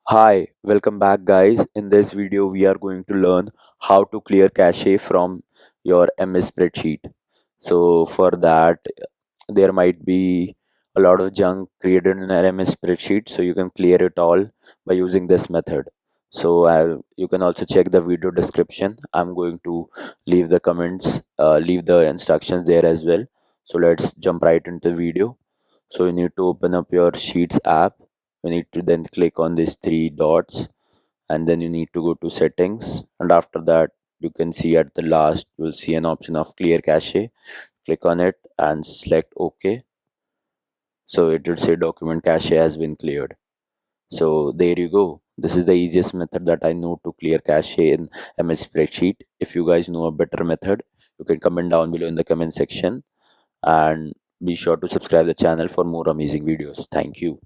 Hi, welcome back guys. In this video we are going to learn how to clear cache from your MS spreadsheet. So for that there might be a lot of junk created in an MS spreadsheet, so you can clear it all by using this method. So you can also check the video description. I'm going to leave the comments, leave the instructions there as well. So let's jump right into the video. So you need to open up your Sheets app. You need to then click on these three dots, and then you need to go to settings, and after that you can see at the last you will see an option of clear cache. Click on it and select OK. So it will say document cache has been cleared. So there you go. This is the easiest method that I know to clear cache in MS spreadsheet. If you guys know a better method, you can comment down below in the comment section, and be sure to subscribe the channel for more amazing videos. Thank you.